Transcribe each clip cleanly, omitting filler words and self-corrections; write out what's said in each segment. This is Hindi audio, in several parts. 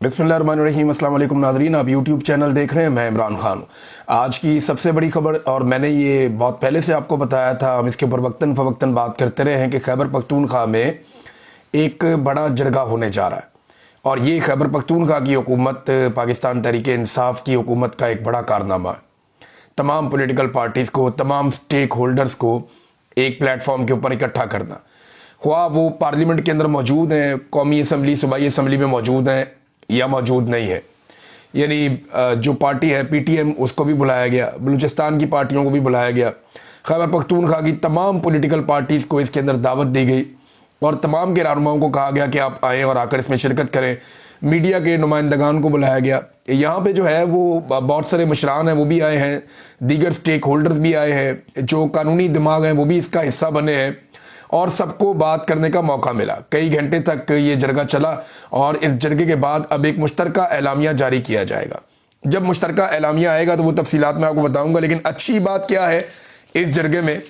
बिस्मिल्लाहिर्रहमानिर्रहीम। अस्सलाम वालेकुम नाज़रीन, आप यूट्यूब चैनल देख रहे हैं, मैं इमरान खान। आज की सबसे बड़ी खबर, और मैंने ये बहुत पहले से आपको बताया था, हम इसके ऊपर वक्तन फ़वक्तन बात करते रहे हैं कि खैबर पख्तूनख्वा में एक बड़ा जरगा होने जा रहा है। और ये खैबर पख्तूनख्वा की हुकूमत पाकिस्तान तहरीक-ए-इंसाफ की हुकूमत का एक बड़ा कारनामा है। तमाम पॉलिटिकल पार्टीज़ को, तमाम स्टेक होल्डर्स को एक प्लेटफॉर्म के ऊपर इकट्ठा करना, ख्वाह वो पार्लियामेंट के अंदर मौजूद हैं, कौमी असम्बली, सूबाई असम्बली में मौजूद हैं या मौजूद नहीं है। यानी जो पार्टी है PTM, उसको भी बुलाया गया, बलूचिस्तान की पार्टियों को भी बुलाया गया, खैबर पख्तूनख्वा की तमाम पॉलिटिकल पार्टीज़ को इसके अंदर दावत दी गई और तमाम के रहनुमाओं को कहा गया कि आप आएँ और आकर इसमें शिरकत करें। मीडिया के नुमाइंदगान को बुलाया गया। यहाँ पे जो है वो बहुत सारे मशरान हैं, वो भी आए हैं, दीगर स्टेक होल्डर्स भी आए हैं, जो कानूनी दिमाग हैं वो भी इसका हिस्सा बने हैं और सबको बात करने का मौका मिला। कई घंटे तक ये जरगा चला और इस जरगे के बाद अब एक मुश्तरका एलामिया जारी किया जाएगा। जब मुश्तरका एलामिया आएगा तो वो तफसीलात मैं आपको बताऊंगा। लेकिन अच्छी बात क्या है, इस जरगे में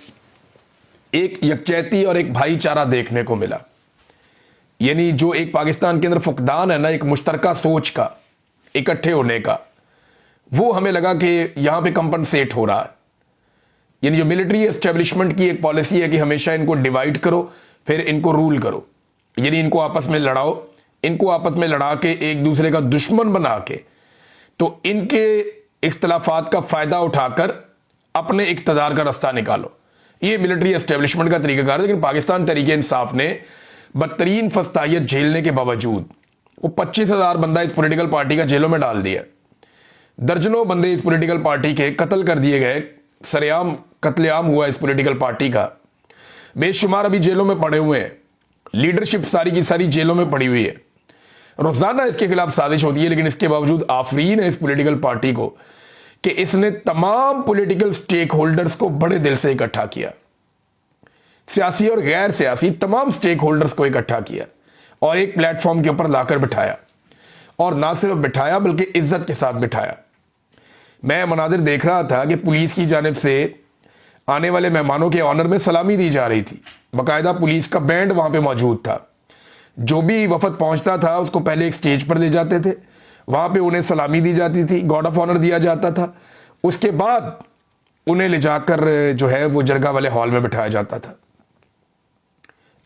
एक यकजहती और एक भाईचारा देखने को मिला। यानी जो एक पाकिस्तान के अंदर फुकदान है ना, एक मुश्तरका सोच का, इकट्ठे होने का, वो हमें लगा कि यहाँ पे कंपनसेट हो रहा है। यानी जो मिलिट्री एस्टेब्लिशमेंट की एक पॉलिसी है कि हमेशा इनको डिवाइड करो फिर इनको रूल करो, यानी इनको आपस में लड़ाओ, इनको आपस में लड़ा के एक दूसरे का दुश्मन बना के तो इनके इख्तलाफात का फ़ायदा उठाकर अपने इक़्तिदार का रास्ता निकालो। ये मिलिट्री एस्टेब्लिशमेंट का तरीक़ाकार है। लेकिन पाकिस्तान तहरीक-ए-इंसाफ ने बदतरीन फस्तायत झेलने के बावजूद वो 25,000 बंदा इस पॉलिटिकल पार्टी का जेलों में डाल दिया। दर्जनों बंदे इस पॉलिटिकल पार्टी के कत्ल कर दिए गए, सरेआम कत्लेआम हुआ इस पॉलिटिकल पार्टी का। बेशुमार अभी जेलों में पड़े हुए हैं, लीडरशिप सारी की सारी जेलों में पड़ी हुई है। रोजाना इसके खिलाफ साजिश होती है, लेकिन इसके बावजूद आफरीन है इस पॉलिटिकल पार्टी को कि इसने तमाम पॉलिटिकल स्टेक होल्डर्स को बड़े दिल से इकट्ठा किया, सियासी और गैर सियासी तमाम स्टेक होल्डर्स को इकट्ठा किया और एक प्लेटफॉर्म के ऊपर लाकर बिठाया। और ना सिर्फ बिठाया बल्कि इज्जत के साथ बिठाया। मैं मनाजिर देख रहा था कि पुलिस की जानिब से आने वाले मेहमानों के ऑनर में सलामी दी जा रही थी। बाकायदा पुलिस का बैंड वहाँ पे मौजूद था। जो भी वफद पहुँचता था उसको पहले एक स्टेज पर ले जाते थे, वहाँ पे उन्हें सलामी दी जाती थी, गार्ड ऑफ ऑनर दिया जाता था। उसके बाद उन्हें ले जाकर जो है वो जरगा वाले हॉल में बिठाया जाता था।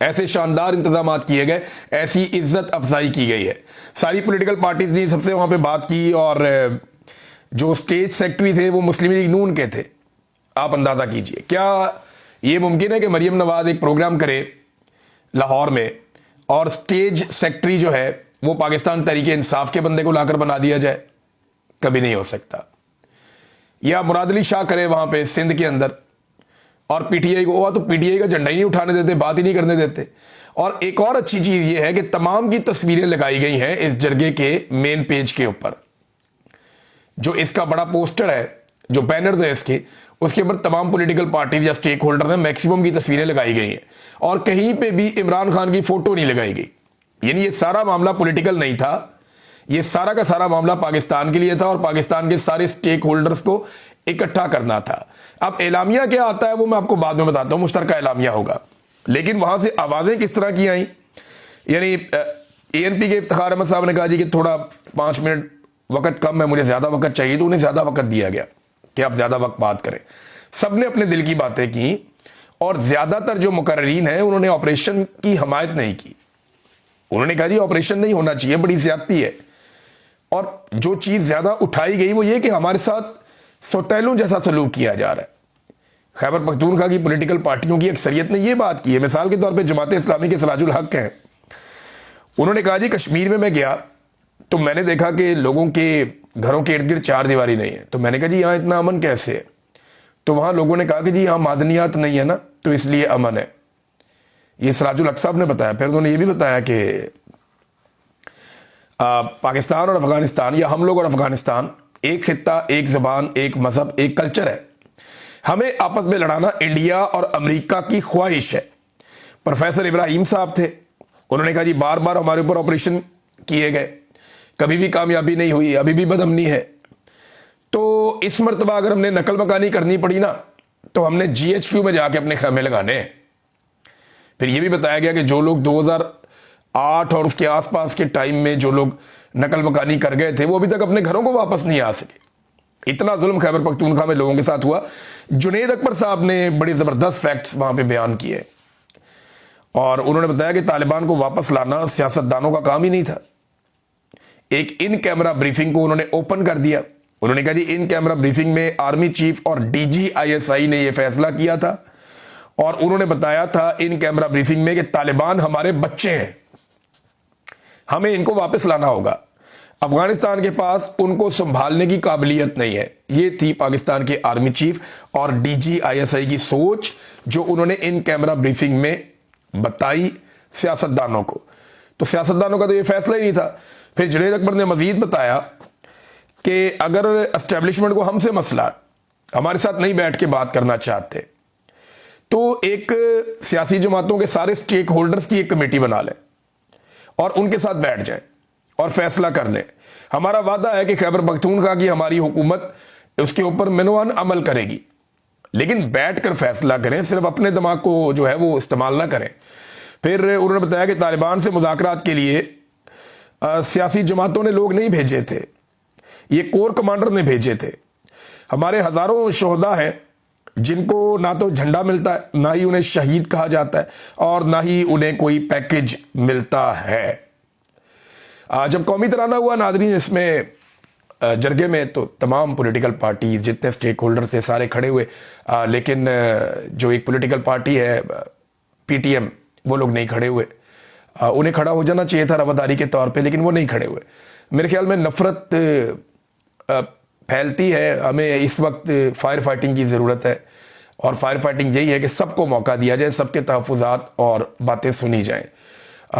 ऐसे शानदार इंतजाम किए गए, ऐसी इज्जत अफजाई की गई है। सारी पॉलिटिकल पार्टीज ने सबसे वहाँ पर बात की और जो स्टेज सेक्रेटरी थे वो मुस्लिम लीग नून के थे। आप अंदाजा कीजिए, क्या ये मुमकिन है कि मरियम नवाज एक प्रोग्राम करे लाहौर में और स्टेज सेक्रेटरी जो है वो पाकिस्तान तहरीक-ए-इंसाफ के बंदे को लाकर बना दिया जाए? कभी नहीं हो सकता। या मुराद अली शाह करे वहां पे सिंध के अंदर और PTI को हुआ तो PTI का झंडा ही नहीं उठाने देते, बात ही नहीं करने देते। और एक और अच्छी चीज ये है कि तमाम की तस्वीरें लगाई गई हैं इस जरगे के मेन पेज के ऊपर। जो इसका बड़ा पोस्टर है, जो बैनर है इसके, उसके ऊपर तमाम पॉलिटिकल पार्टीज या स्टेक होल्डर में मैक्सिमम की तस्वीरें लगाई गई हैं और कहीं पे भी इमरान खान की फोटो नहीं लगाई गई। यानी ये सारा मामला पॉलिटिकल नहीं था, ये सारा का सारा मामला पाकिस्तान के लिए था और पाकिस्तान के सारे स्टेक होल्डर्स को इकट्ठा करना था। अब एलामिया क्या आता है वो मैं आपको बाद में बताता हूं, मुश्तरका एलामिया होगा। लेकिन वहां से आवाजें किस तरह की आई, यानी ANP के इफ्तिखार अहमद साहब ने कहा जी कि थोड़ा 5 मिनट वक्त कम है, मुझे ज्यादा वक्त चाहिए, तो उन्हें ज्यादा वक्त दिया गया कि आप ज्यादा वक्त बात करें। सबने अपने दिल की बातें की और ज्यादातर जो मुकर्रीन हैं उन्होंने ऑपरेशन की हमायत नहीं की। उन्होंने कहा जी ऑपरेशन नहीं होना चाहिए, बड़ी ज्यादती है। और जो चीज ज्यादा उठाई गई वो ये कि हमारे साथ सौतेलों जैसा सलूक किया जा रहा है। खैबर पख्तूनख्वा की पॉलिटिकल पार्टियों की अक्सरियत ने यह बात की है। मिसाल के तौर पर जमात इस्लामी के सराजुल हक हैं, उन्होंने कहा जी कश्मीर में मैं गया तो मैंने देखा कि लोगों के घरों के इर्द गिर्द 4 दीवारी नहीं है। तो मैंने कहा जी यहाँ इतना अमन कैसे है? तो वहाँ लोगों ने कहा कि जी यहाँ मादनियात नहीं है ना, तो इसलिए अमन है। ये सराजुल हक साहब ने बताया। फिर उन्होंने ये भी बताया कि पाकिस्तान और अफगानिस्तान या हम लोग और अफगानिस्तान एक खित्ता, एक ज़बान, एक मजहब, एक कल्चर है। हमें आपस में लड़ाना इंडिया और अमेरिका की ख्वाहिश है। प्रोफेसर इब्राहिम साहब थे, उन्होंने कहा जी बार बार हमारे ऊपर ऑपरेशन किए गए, कभी भी कामयाबी नहीं हुई, अभी भी बदअमनी है। तो इस मरतबा अगर हमने नकल मकानी करनी पड़ी ना तो हमने GHQ में जाके अपने खेमे लगाने हैं। फिर यह भी बताया गया कि जो लोग 8 और उसके आसपास के टाइम में जो लोग नकल मकानी कर गए थे वो अभी तक अपने घरों को वापस नहीं आ सके। इतना जुल्म खैबर पख्तूनख्वा में लोगों के साथ हुआ। जुनेद अकबर साहब ने बड़े ज़बरदस्त फैक्ट्स वहां पे बयान किए और उन्होंने बताया कि तालिबान को वापस लाना सियासतदानों का काम ही नहीं था। एक इन कैमरा ब्रीफिंग को उन्होंने ओपन कर दिया। उन्होंने कहा जी इन कैमरा ब्रीफिंग में आर्मी चीफ और डीजी आईएसआई ने यह फैसला किया था और उन्होंने बताया था इन कैमरा ब्रीफिंग में कि तालिबान हमारे बच्चे हैं, हमें इनको वापस लाना होगा। अफगानिस्तान के पास उनको संभालने की काबिलियत नहीं है। ये थी पाकिस्तान के आर्मी चीफ और डीजी आईएसआई की सोच जो उन्होंने इन कैमरा ब्रीफिंग में बताई सियासतदानों को। तो सियासतदानों का तो ये फैसला ही नहीं था। फिर जुनैद अकबर ने मजीद बताया कि अगर एस्टेब्लिशमेंट को हमसे मसला, हमारे साथ नहीं बैठ के बात करना चाहते, तो एक सियासी जमातों के सारे स्टेक होल्डर्स की एक कमेटी बना लें और उनके साथ बैठ जाएं और फैसला कर लें। हमारा वादा है कि खैबर पख्तूनख्वा की हमारी हुकूमत उसके ऊपर मिनवान अमल करेगी, लेकिन बैठकर फैसला करें, सिर्फ अपने दिमाग को जो है वो इस्तेमाल ना करें। फिर उन्होंने बताया कि तालिबान से मुज़ाकरात के लिए सियासी जमातों ने लोग नहीं भेजे थे, ये कोर कमांडर ने भेजे थे। हमारे हज़ारों शोहदा हैं जिनको ना तो झंडा मिलता है, ना ही उन्हें शहीद कहा जाता है और ना ही उन्हें कोई पैकेज मिलता है। जब कौमी तराना हुआ नाज़रीन इसमें जरगे में, तो तमाम पॉलिटिकल पार्टीज जितने स्टेक होल्डर थे सारे खड़े हुए, लेकिन जो एक पॉलिटिकल पार्टी है पीटीएम, वो लोग नहीं खड़े हुए। उन्हें खड़ा हो जाना चाहिए था रवादारी के तौर पे, लेकिन वो नहीं खड़े हुए। मेरे ख्याल में नफरत फैलती है। हमें इस वक्त फायर फाइटिंग की ज़रूरत है और फायर फाइटिंग यही है कि सबको मौका दिया जाए, सबके तहफ़्फ़ुज़ात और बातें सुनी जाएँ।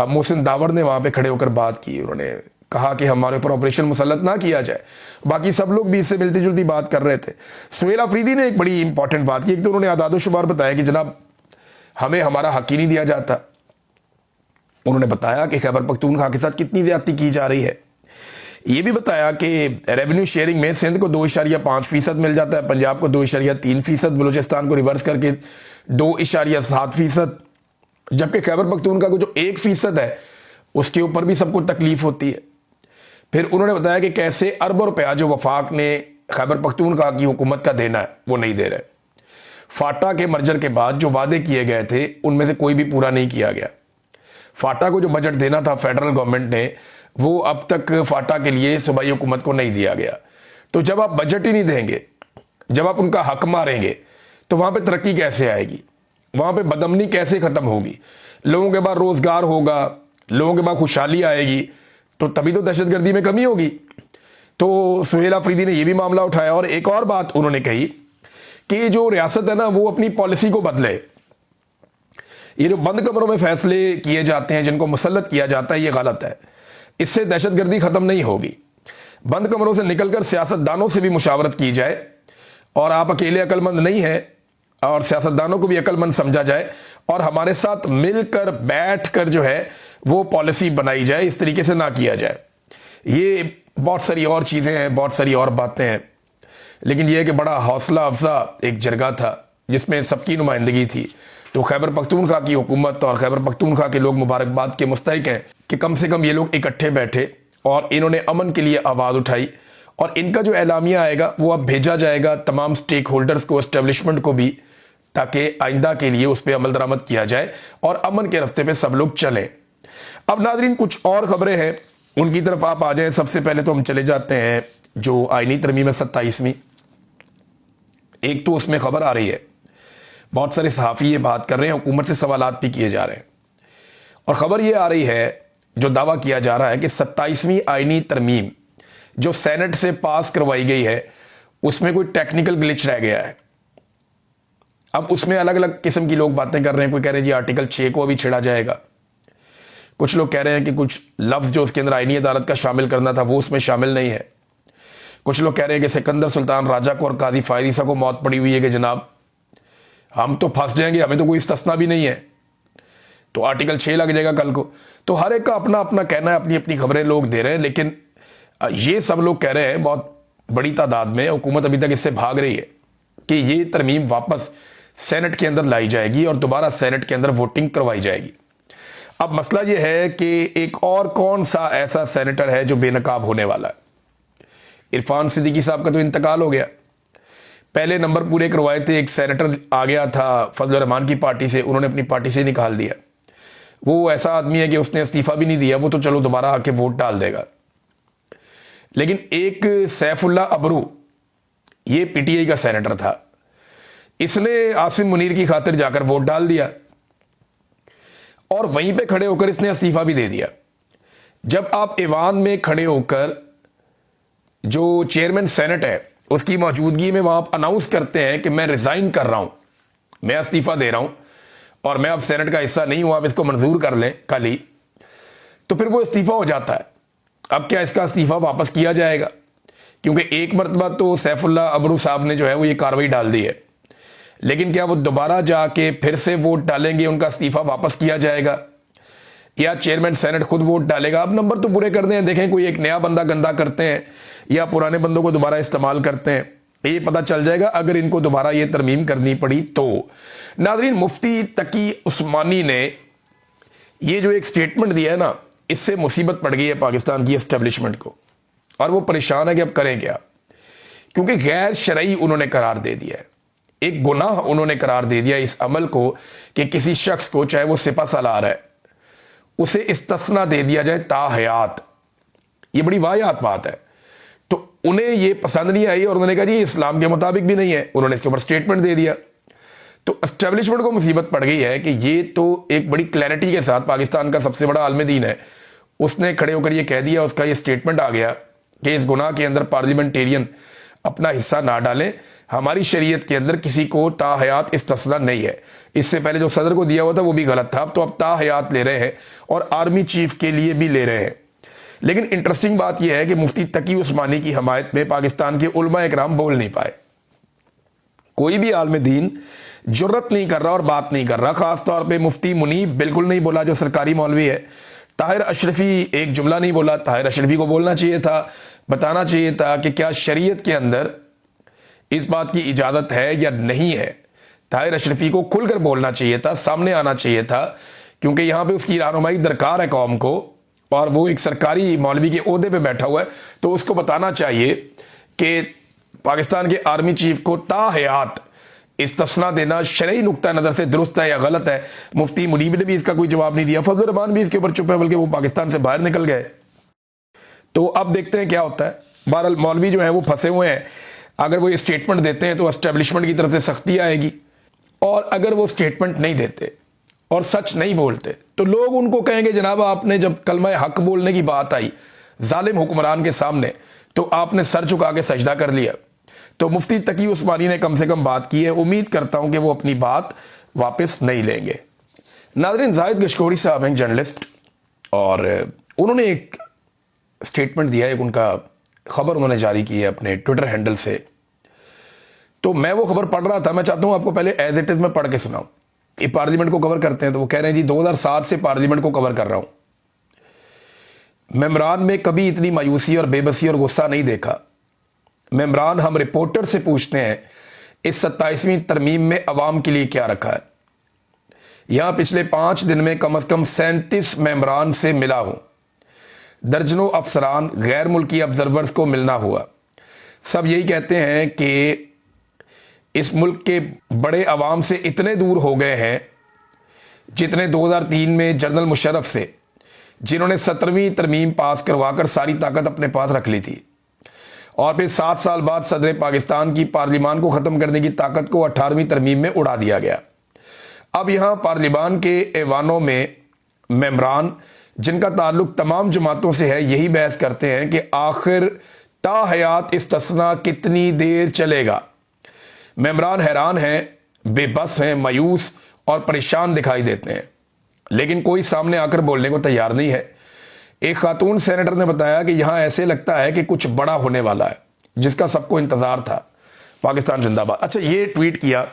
मोहसिन दावर ने वहाँ पे खड़े होकर बात की। उन्होंने कहा कि हमारे ऊपर ऑपरेशन मुसल्लत ना किया जाए। बाकी सब लोग भी इससे मिलती जुलती बात कर रहे थे। सुहेल अफरीदी ने एक बड़ी इंपॉर्टेंट बात की। एक तो उन्होंने आदाद शुमार बताया कि जनाब हमें हमारा हक ही नहीं दिया जाता। उन्होंने बताया कि खैबर पख्तूनख्वा के साथ कितनी ज्यादती की जा रही है। ये भी बताया कि रेवेन्यू शेयरिंग में सिंध को 2.5% मिल जाता है, पंजाब को 2.3%, बलूचिस्तान को रिवर्स करके 2.7%, जबकि खैबर पख्तूनख्वा को जो 1% है उसके ऊपर भी सबको तकलीफ होती है। फिर उन्होंने बताया कि कैसे अरबों रुपया जो वफाक ने खैबर पख्तूनख्वा की हुकूमत का देना है वो नहीं दे रहे। फाटा के मर्जर के बाद जो वादे किए गए थे उनमें से कोई भी पूरा नहीं किया गया। फाटा को जो बजट देना था फेडरल गवर्नमेंट ने, वो अब तक फाटा के लिए सूबाई हुकूमत को नहीं दिया गया। तो जब आप बजट ही नहीं देंगे, जब आप उनका हक मारेंगे, तो वहां पे तरक्की कैसे आएगी, वहां पे बदअमनी कैसे खत्म होगी, लोगों के पास रोजगार होगा, लोगों के पास खुशहाली आएगी, तो तभी तो दहशतगर्दी में कमी होगी। तो सुहेल अफरीदी ने यह भी मामला उठाया और एक और बात उन्होंने कही कि जो रियासत है ना वो अपनी पॉलिसी को बदले। ये जो बंद कमरों में फैसले किए जाते हैं, जिनको मुसल्लत किया जाता है, ये गलत है। इससे दहशतगर्दी खत्म नहीं होगी। बंद कमरों से निकलकर सियासतदानों से भी मुशावरत की जाए और आप अकेले अक्लमंद नहीं हैं और सियासतदानों को भी अक्लमंद समझा जाए और हमारे साथ मिलकर बैठकर जो है वो पॉलिसी बनाई जाए। इस तरीके से ना किया जाए। ये बहुत सारी और चीज़ें हैं, बहुत सारी और बातें हैं, लेकिन यह कि बड़ा हौसला अफजा एक जरगा था जिसमें सबकी नुमाइंदगी थी। तो खैबर पख्तूनख्वा की हुकूमत और खैबर पख्तूनख्वा के लोग मुबारकबाद के मुस्तहिक हैं कि कम से कम ये लोग इकट्ठे बैठे और इन्होंने अमन के लिए आवाज़ उठाई और इनका जो एलामिया आएगा वो अब भेजा जाएगा तमाम स्टेक होल्डर्स को, एस्टेब्लिशमेंट को भी, ताकि आइंदा के लिए उस पर अमल दरामद किया जाए और अमन के रास्ते पे सब लोग चलें। अब नाज़रीन कुछ और खबरें हैं, उनकी तरफ आप आ जाएं। सबसे पहले तो हम चले जाते हैं जो आईनी तरमीम है 27वीं। एक तो उसमें खबर आ रही है, बहुत सारे सहाफ़ी ये बात कर रहे हैं, हुकूमत से सवालात भी किए जा रहे हैं और ख़बर ये आ रही है, जो दावा किया जा रहा है कि 27वीं आईनी तरमीम जो सेनेट से पास करवाई गई है उसमें कोई टेक्निकल ग्लिच रह गया है। अब उसमें अलग अलग किस्म की लोग बातें कर रहे हैं। कोई कह रहे हैं जी आर्टिकल 6 को अभी छेड़ा जाएगा, कुछ लोग कह रहे हैं कि कुछ लफ्ज़ जो उसके अंदर आईनी अदालत का शामिल करना था वो उसमें शामिल नहीं है। कुछ लोग कह रहे हैं कि सिकंदर सुल्तान राजा को और काजी फायद ईसा को मौत पड़ी हुई है कि जनाब हम तो फंस जाएंगे, हमें तो कोई इस्तिस्ना भी नहीं है, तो आर्टिकल 6 लग जाएगा कल को। तो हर एक का अपना अपना कहना है, अपनी अपनी खबरें लोग दे रहे हैं, लेकिन ये सब लोग कह रहे हैं बहुत बड़ी तादाद में, हुकूमत अभी तक इससे भाग रही है कि ये तरमीम वापस सेनेट के अंदर लाई जाएगी और दोबारा सेनेट के अंदर वोटिंग करवाई जाएगी। अब मसला यह है कि एक और कौन सा ऐसा सेनेटर है जो बेनकाब होने वाला है। इरफान सिद्दीकी साहब का तो इंतकाल हो गया, पहले नंबर पूरे करवाए थे, एक सेनेटर आ गया था फजल रहमान की पार्टी से, उन्होंने अपनी पार्टी से निकाल दिया। वो ऐसा आदमी है कि उसने इस्तीफा भी नहीं दिया, वो तो चलो दोबारा आके वोट डाल देगा। लेकिन एक सैफुल्ला अबरू, ये पीटीआई का सेनेटर था, इसने आसिम मुनीर की खातिर जाकर वोट डाल दिया और वहीं पे खड़े होकर इसने इस्तीफा भी दे दिया। जब आप ईवान में खड़े होकर जो चेयरमैन सेनेट है उसकी मौजूदगी में वहां आप अनाउंस करते हैं कि मैं रिजाइन कर रहा हूं, मैं इस्तीफा दे रहा हूं और मैं अब सेनेट का हिस्सा नहीं हूं, आप इसको मंजूर कर लें कल ही, तो फिर वो इस्तीफा हो जाता है। अब क्या इसका इस्तीफा वापस किया जाएगा? क्योंकि एक मरतबा तो सैफुल्ला अबरू साहब ने जो है वो ये कार्रवाई डाल दी है, लेकिन क्या वो दोबारा जाके फिर से वोट डालेंगे, उनका इस्तीफा वापस किया जाएगा, या चेयरमैन सेनेट खुद वोट डालेगा? अब नंबर तो पूरे कर दें, देखें कोई एक नया बंदा गंदा करते हैं या पुराने बंदों को दोबारा इस्तेमाल करते हैं, ये पता चल जाएगा अगर इनको दोबारा ये तरमीम करनी पड़ी तो। नाज़रीन, मुफ्ती तकी उस्मानी ने ये जो एक स्टेटमेंट दिया है ना, इससे मुसीबत पड़ गई है पाकिस्तान की एस्टेब्लिशमेंट को, और वो परेशान है कि अब करें क्या, क्योंकि गैर शरई उन्होंने करार दे दिया है, एक गुनाह उन्होंने करार दे दिया इस अमल को कि किसी शख्स को, चाहे वो सिपा सालार है, उसे इस्तिस्ना दे दिया जाए ताहयात। ये बड़ी वाहियात बात है। तो उन्हें ये पसंद नहीं आई और उन्होंने कहा जी इस्लाम के मुताबिक भी नहीं है, उन्होंने इसके ऊपर स्टेटमेंट दे दिया। तो एस्टेब्लिशमेंट को मुसीबत पड़ गई है कि ये तो एक बड़ी क्लैरिटी के साथ पाकिस्तान का सबसे बड़ा आलम दीन है, उसने खड़े होकर ये कह दिया, उसका ये स्टेटमेंट आ गया कि इस गुनाह के अंदर पार्लियामेंटेरियन अपना हिस्सा ना डालें, हमारी शरीयत के अंदर किसी को ताहयात इस्तिस्ना नहीं है। इससे पहले जो सदर को दिया हुआ था वो भी गलत था, तो अब ताहयात ले रहे हैं और आर्मी चीफ के लिए भी ले रहे हैं। लेकिन इंटरेस्टिंग बात यह है कि मुफ्ती तकी उस्मानी की हमायत में पाकिस्तान के उलमा इकराम बोल नहीं पाए, कोई भी आलम दीन जुर्रत नहीं कर रहा और बात नहीं कर रहा। खासतौर पर मुफ्ती मुनीब बिल्कुल नहीं बोला, जो सरकारी मौलवी है। ताहिर अशरफी एक जुमला नहीं बोला। ताहिर अशरफी को बोलना चाहिए था, बताना चाहिए था कि क्या शरीयत के अंदर इस बात की इजाज़त है या नहीं है। ताहिर अशरफी को खुलकर बोलना चाहिए था, सामने आना चाहिए था, क्योंकि यहाँ पे उसकी रहनुमाई दरकार है कौम को, और वो एक सरकारी मौलवी के ओहदे पे बैठा हुआ है, तो उसको बताना चाहिए कि पाकिस्तान के आर्मी चीफ को ताहयात इस्तिस्ना देना शरई नुक्ता नज़र से दुरुस्त है या गलत है। मुफ्ती मुनीब ने भी इसका कोई जवाब नहीं दिया, फजल रहमान भी इसके ऊपर चुप है, बल्कि वो पाकिस्तान से बाहर निकल गए। तो अब देखते हैं क्या होता है। बहरहाल मौलवी जो है वो फंसे हुए हैं, अगर वो ये स्टेटमेंट देते हैं तो एस्टेब्लिशमेंट की तरफ से सख्ती आएगी, और अगर वो स्टेटमेंट नहीं देते और सच नहीं बोलते तो लोग उनको कहेंगे जनाब आपने जब कलमा हक बोलने की बात आई जालिम हुक्मरान के सामने तो आपने सर झुका के सजदा कर लिया। तो मुफ्ती तकी उस्मानी ने कम से कम बात की है, उम्मीद करता हूं कि वो अपनी बात वापस नहीं लेंगे। नाज़रीन, जाहिद गशकोरी साहब हैं जर्नलिस्ट, और उन्होंने एक स्टेटमेंट दिया है, एक उनका खबर उन्होंने जारी की है अपने ट्विटर हैंडल से। तो मैं वो खबर पढ़ रहा था, मैं चाहता हूं आपको पहले एज इट इज में पढ़ के सुनाऊं। ये पार्लियामेंट को कवर करते हैं, तो वो कह रहे हैं जी 2007 से पार्लियामेंट को कवर कर रहा हूं, मेम्बरान में कभी इतनी मायूसी और बेबसी और गुस्सा नहीं देखा। मेम्बरान, हम रिपोर्टर से पूछते हैं इस 27वीं तरमीम में अवाम के लिए क्या रखा है। यहां पिछले 5 दिन में कम से कम 37 मेम्बरान से मिला हूं, दर्जनों अफसरान गैर मुल्की ऑब्जर्वर्स को मिलना हुआ। सब यही कहते हैं कि इस मुल्क के बड़े अवाम से इतने दूर हो गए हैं जितने 2003 में जनरल मुशर्रफ से, जिन्होंने 17वीं तरमीम पास करवाकर सारी ताकत अपने पास रख ली थी, और फिर 7 साल बाद सदर पाकिस्तान की पार्लियामान को ख़त्म करने की ताकत को 18वीं तरमीम में उड़ा दिया गया। अब यहाँ पार्लियामान के ऐवानों में मेम्बरान जिनका ताल्लुक तमाम जमातों से है, यही बहस करते हैं कि आखिर ताहयात इस्तिस्ना कितनी देर चलेगा। मेम्बरान हैरान हैं, बेबस हैं, मायूस और परेशान दिखाई देते हैं, लेकिन कोई सामने आकर बोलने को तैयार नहीं है। एक खातून सेनेटर ने बताया कि यहां ऐसे लगता है कि कुछ बड़ा होने वाला है, जिसका सबको इंतजार था। पाकिस्तान जिंदाबाद। अच्छा, ये ट्वीट किया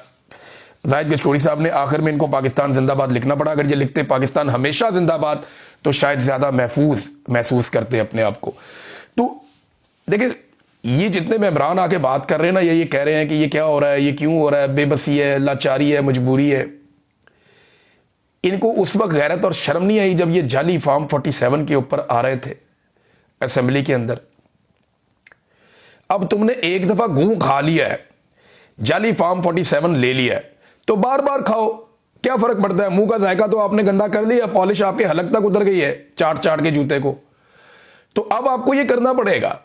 जाहिद गशकोरी साहब ने, आखिर में इनको पाकिस्तान जिंदाबाद लिखना पड़ा। अगर ये लिखते पाकिस्तान हमेशा जिंदाबाद तो शायद ज्यादा महफूज महसूस करते अपने आप को। तो देखिए, ये जितने मेम्बरान आके बात कर रहे हैं ना, ये कह रहे हैं कि ये क्या हो रहा है, ये क्यों हो रहा है, बेबसी है, लाचारी है, मजबूरी है। इनको उस वक्त गैरत और शर्म नहीं आई जब ये जाली फॉर्म 47 के ऊपर आ रहे थे असेंबली के अंदर। अब तुमने एक दफा घूं खा लिया है, जाली फॉर्म 47 ले लिया है, तो बार बार खाओ, क्या फर्क पड़ता है? मुंह का जायका तो आपने गंदा कर लिया, पॉलिश आपके हलक तक उतर गई है चाट चाट के जूते को। तो अब आपको ये करना पड़ेगा,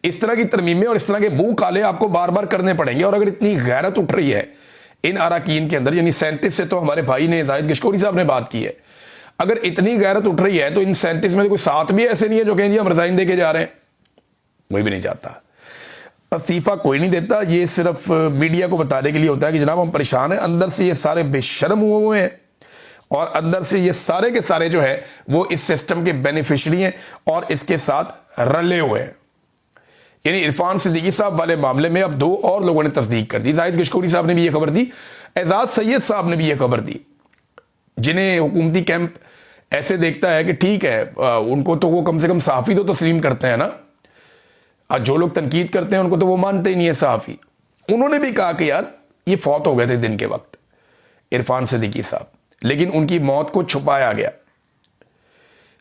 इस तरह की तरमीमें और इस तरह के मुंह काले आपको बार बार करने पड़ेंगे। और अगर इतनी गैरत उठ रही है इन अराकीन के अंदर, यानी 37 से तो हमारे भाई ने जाहिद गिशकोरी साहब ने बात की है, अगर इतनी गैरत उठ रही है तो इन 37 में कोई 7 भी ऐसे नहीं है जो कहें जी हम रिजाइन दे के जा रहे हैं। कोई भी नहीं जाता, इस्तीफा कोई नहीं देता। ये सिर्फ मीडिया को बताने के लिए होता है कि जनाब हम परेशान हैं। अंदर से ये सारे बेशर्म हुए हैं और अंदर से ये सारे के सारे जो है वो इस सिस्टम के बेनिफिशरी हैं और इसके साथ रले हुए हैं। यानी इरफान सिद्दीकी साहब वाले मामले में अब 2 और लोगों ने तस्दीक कर दी। जाहिद गिशकोरी साहब ने भी ये खबर दी, एजाज सैयद साहब ने भी ये खबर दी, जिन्हें हुकूमती कैंप ऐसे देखता है कि ठीक है उनको तो वो कम से कम सहाफ़ी तो तस्लीम करते हैं ना, और जो लोग तनकीद करते हैं उनको तो वो मानते ही नहीं है सहाफ़ी। उन्होंने भी कहा कि यार ये फौत हो गए थे दिन के वक्त इरफान सिद्दीकी साहब, लेकिन उनकी मौत को छुपाया गया।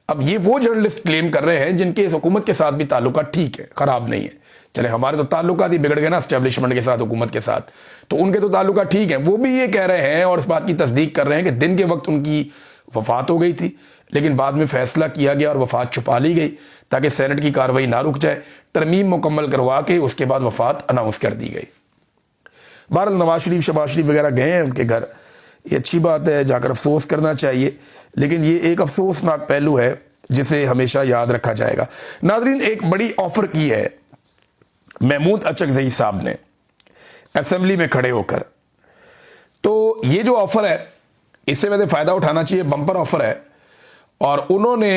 अब ये वो जर्नलिस्ट क्लेम कर रहे हैं जिनके इस हुकूमत के साथ भी ताल्लुकात ठीक है, खराब नहीं है। चले हमारे तो ताल्लुकात ही बिगड़ गए ना एस्टेब्लिशमेंट के साथ, हुकूमत के साथ, तो उनके तो ताल्लुकात ठीक है। वो भी ये कह रहे हैं और इस बात की तस्दीक कर रहे हैं कि दिन के वक्त उनकी वफात हो गई थी, लेकिन बाद में फैसला किया गया और वफात छुपा ली गई ताकि सेनेट की कार्रवाई ना रुक जाए। तरमीम मुकम्मल करवा के उसके बाद वफात अनाउंस कर दी गई। बहरहाल नवाज शरीफ शबाज शरीफ वगैरह गए हैं उनके घर, ये अच्छी बात है, जाकर अफसोस करना चाहिए, लेकिन ये एक अफसोसनाक पहलू है जिसे हमेशा याद रखा जाएगा। नाजरीन, एक बड़ी ऑफर की है महमूद अचकजई साहब ने असेंबली में खड़े होकर। तो ये जो ऑफर है इससे वैसे फ़ायदा उठाना चाहिए, बम्पर ऑफर है। और उन्होंने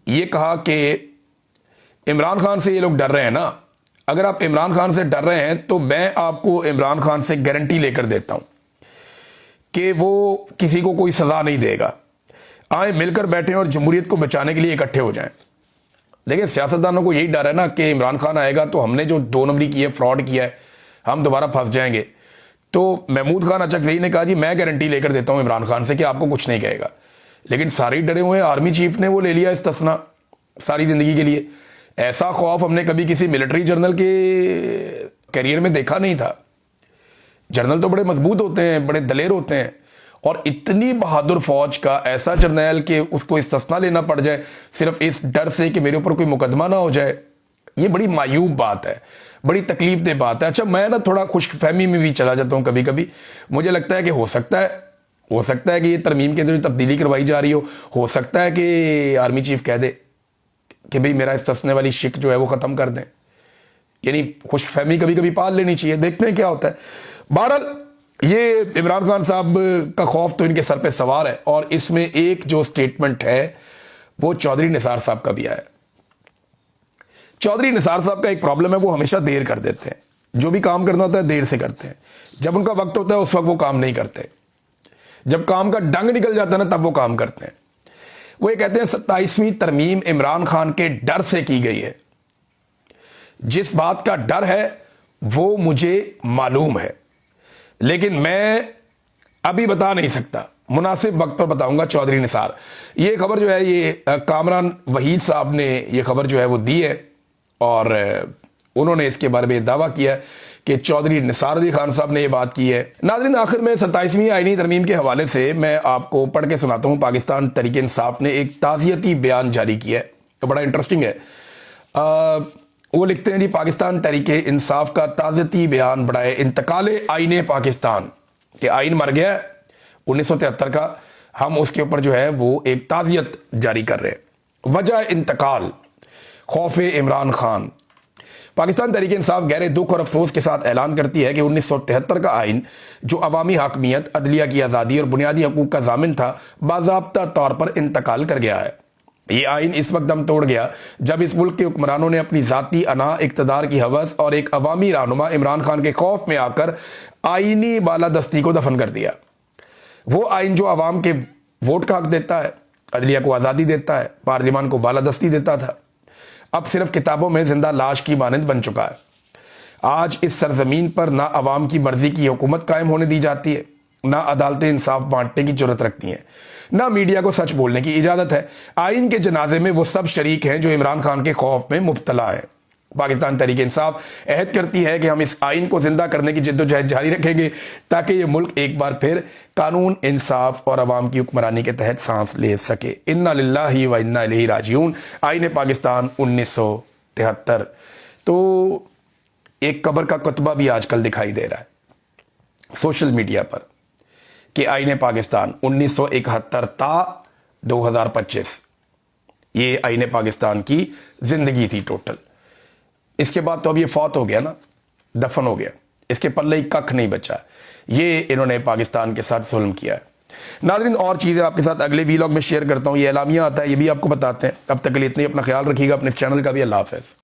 ये कहा कि इमरान खान से ये लोग डर रहे हैं ना, अगर आप इमरान खान से डर रहे हैं तो मैं आपको इमरान खान से गारंटी लेकर देता हूं कि वो किसी को कोई सज़ा नहीं देगा। आए मिलकर बैठें और जमहूरियत को बचाने के लिए इकट्ठे हो जाएं। देखिए सियासतदानों को यही डर है ना कि इमरान खान आएगा तो हमने जो 2 नंबरी की है, फ्रॉड किया है, हम दोबारा फंस जाएंगे। तो महमूद खान अचकजई ने कहा जी मैं गारंटी लेकर देता हूं इमरान खान से कि आपको कुछ नहीं कहेगा। लेकिन सारे डरे हुए हैं, आर्मी चीफ ने वो ले लिया इस्तिस्ना सारी जिंदगी के लिए। ऐसा खौफ हमने कभी किसी मिलिट्री जनरल के करियर में देखा नहीं था। जनरल तो बड़े मजबूत होते हैं, बड़े दलेर होते हैं, और इतनी बहादुर फौज का ऐसा जर्नैल कि उसको इस्तिस्ना लेना पड़ जाए सिर्फ इस डर से कि मेरे ऊपर कोई मुकदमा ना हो जाए, ये बड़ी मायूब बात है, बड़ी तकलीफ दे बात है। अच्छा मैं ना थोड़ा खुशफहमी में भी चला जाता हूँ कभी कभी। मुझे लगता है कि हो सकता है कि ये तरमीम के अंदर जो तब्दीली करवाई जा रही हो सकता है कि आर्मी चीफ कह दे कि भाई मेरा इस्तिस्ना वाली शिक जो है वो ख़त्म कर दें। यानी खुशफहमी कभी कभी पाल लेनी चाहिए, देखते हैं क्या होता है। बहरहाल ये इमरान खान साहब का खौफ तो इनके सर पे सवार है, और इसमें एक जो स्टेटमेंट है वो चौधरी निसार साहब का भी आया। चौधरी निसार साहब का एक प्रॉब्लम है, वो हमेशा देर कर देते हैं। जो भी काम करना होता है देर से करते हैं, जब उनका वक्त होता है उस वक्त वो काम नहीं करते, जब काम का डंग निकल जाता है ना तब वो काम करते हैं। वो ये कहते हैं 27वीं तरमीम इमरान खान के डर से की गई है। जिस बात का डर है वो मुझे मालूम है, लेकिन मैं अभी बता नहीं सकता, मुनासिब वक्त पर बताऊंगा। चौधरी निसार, ये खबर जो है ये कामरान वहीद साहब ने ये खबर जो है वो दी है, और उन्होंने इसके बारे में दावा किया कि चौधरी निसार अली खान साहब ने ये बात की है। नाज़रीन, आखिर में 27वीं आईनी तरमीम के हवाले से मैं आपको पढ़ के सुनाता हूँ। पाकिस्तान तहरीक इंसाफ ने एक ताज़ियती बयान जारी किया है, तो बड़ा इंटरेस्टिंग है। वो लिखते हैं जी, पाकिस्तान तहरीक इंसाफ का ताज़ियती बयान बढ़ाए इंतकाल आईने पाकिस्तान, कि आइन मर गया 1973 का, हम उसके ऊपर जो है वो एक ताज़ियत जारी कर रहे हैं। वजह इंतकाल खौफ इमरान खान। पाकिस्तान तहरीक इंसाफ गहरे दुख और अफसोस के साथ ऐलान करती है कि 1973 का आइन जो अवामी हाकमियत, अदलिया की आज़ादी और बुनियादी हकूक़ का ज़ामिन था, बाज़ाब्ता तौर पर इंतकाल कर गया है। ये आइन इस वक्त दम तोड़ गया जब इस मुल्क के हुक्मरानों ने अपनी ज़ाती अना, इक़्तिदार की हवस और एक अवामी रहनुमा इमरान खान के खौफ में आकर आइनी बालादस्ती को दफन कर दिया। वो आइन जो अवाम के वोट का हक देता है, अदलिया को आज़ादी देता है, पार्लिमान को बालादस्ती देता था, अब सिर्फ किताबों में जिंदा लाश की मानंद बन चुका है। आज इस सरजमीन पर ना अवाम की मर्जी की हुकूमत कायम होने दी जाती है ना अदालतें इंसाफ बांटने की जरूरत रखती हैं, ना मीडिया को सच बोलने की इजाजत है। आइन के जनाजे में वो सब शरीक हैं जो इमरान खान के खौफ में मुब्तला है। पाकिस्तान तहरीक इंसाफ अहद करती है कि हम इस आइन को जिंदा करने की जिद्दोजहद जारी रखेंगे ताकि ये मुल्क एक बार फिर कानून, इंसाफ और अवाम की हुक्मरानी के तहत सांस ले सके। इन्ना लिल्लाहि व इन्ना इलैहि राजिऊन। आइन पाकिस्तान 1973। तो एक कब्र का कुतबा भी आजकल दिखाई दे रहा है सोशल मीडिया पर कि आईने पाकिस्तान 1971 ता 2025, ये आईने पाकिस्तान की जिंदगी थी टोटल। इसके बाद तो अब ये फौत हो गया ना, दफन हो गया, इसके पल्ले ही कख नहीं बचा। ये इन्होंने पाकिस्तान के साथ जुल्म किया है। नाज़रीन, और चीज़ें आपके साथ अगले वीलॉग में शेयर करता हूँ। ये एलामिया आता है, ये भी आपको बताते हैं। अब तक के लिए इतनी, अपना ख्याल रखिएगा, अपने इस चैनल का भी। अल्लाह हाफ़िज़।